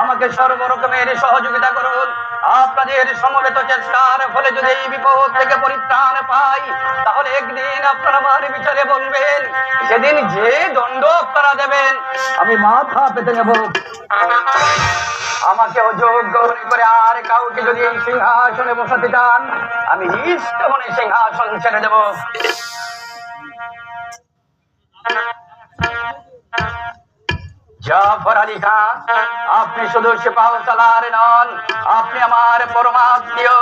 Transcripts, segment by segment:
আমাকে সর্বরকমের সহযোগিতা করুন। আপনাদের সমবেত চেষ্টার ফলে যদি এই বিপদ থেকে পরিত্রাণ পাই, তাহলে একদিন আপনারা আমার বিচারে বলবেন, সেদিন যে দণ্ড আপনারা দেবেন আমি মাথা পেতে নেব। আমাকে অযোগ্য মনে করে আর কাউকে যদি এই সিংহাসনে বসাতে চান, আমি ইষ্ট মনে সিংহাসন ছেড়ে দেব। জাফর আলী খান, আপনি শুধু সিপাহসালার নন, আপনি আমার পরমাত্মীয়।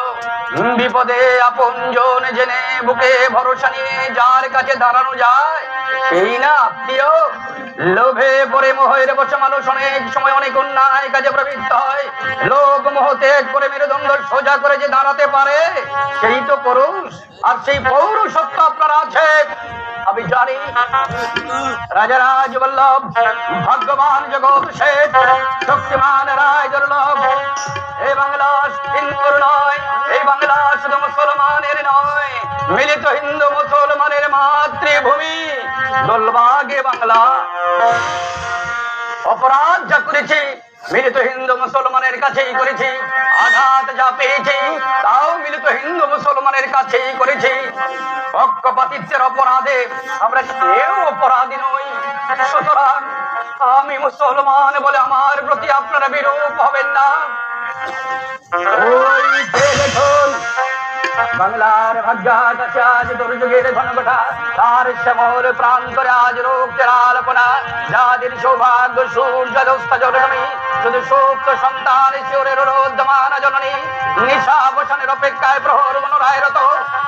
বিপদে আপনজন জেনে বুকে ভরসা নিয়ে যার কাছে দাঁড়ানো যায়, সেই না আত্মীয়। লোভে পরে মোহের বশে মানুষ অনেক সময় অনেক অন্যায় কাজে প্রবৃত্ত হয়। লোভ মোহ ত্যাগ করে মেরুদণ্ড সোজা করে যে দাঁড়াতে পারে, সেই তো পুরুষ। আর সেই পৌরুষত্ব আপনার আছে আমি জানি। রাজারাজ বল্লভ, ভাগ্যবান জগৎ শেঠ, শক্তিমান রায় দুর্লভ। এই বাংলা হিন্দুর নয়, এই বাংলা শুধু মুসলমানের নয়, মিলিত হিন্দু মুসলমানের মাতৃভূমি। দোলবাগে বাংলা। অপরাধ যা করেছি মিলিত হিন্দু মুসলমানের কাছেই করেছি, আঘাত যা পেয়েছি তাও মিলিত হিন্দু মুসলমানের কাছেই করেছি। পক্ষপাতিত্বের অপরাধে আমরা কেউ অপরাধী নই। সুতরাং আমি মুসলমান বলে আমার প্রতি আপনারা বিরূপ হবেন না। ওই দেখুন, বাংলার ভাগ্যার কাছে আজ দুর্যোগের ঘনঘটা, তার শ্যামল প্রান্তরে আজ রোগের আলপনা। যাদের সৌভাগ্য সূর্য জননী, শুধু সুপ্ত সন্তান শিওরের রোদ্যমান জননী, নিশা বসানের অপেক্ষায় প্রহর মনোরায় রত।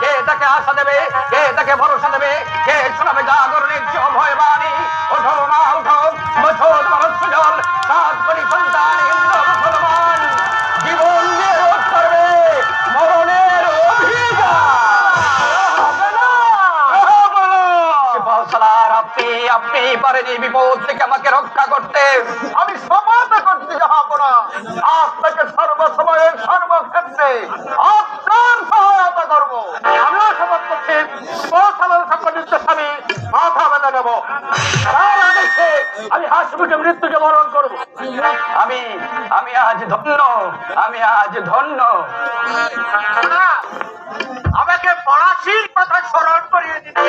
কে তাকে আশা দেবে, কে তাকে ভরসা দেবে, কে শোনাবে জাগরণের ভয় বাণী। ওঠো মা ওঠো, বছর তোমার সুজল, সাত কোটি সন্তান হিন্দু মুসলমান জীবন দিয়ে রোধ করবে মরণের অভিযান। আপনি পারেনি বিপদ থেকে আমাকে রক্ষা করতে। আমি সমাধা করতে যাহাপনা, আপনাকে সর্বসময়ের সর্বক্ষেত্রে আপনার সহায়তা করবো। আমিও শপথ করছি, কৌশলের সংগঠিত স্বামী মাথা বেঁধে নেব। আমি হাসিমুখে মৃত্যুকে বরণ করবো। আমি আজ ধন্য, আমি আজ ধন্য। আমাকে পলাশির কথা স্মরণ করিয়ে দিতে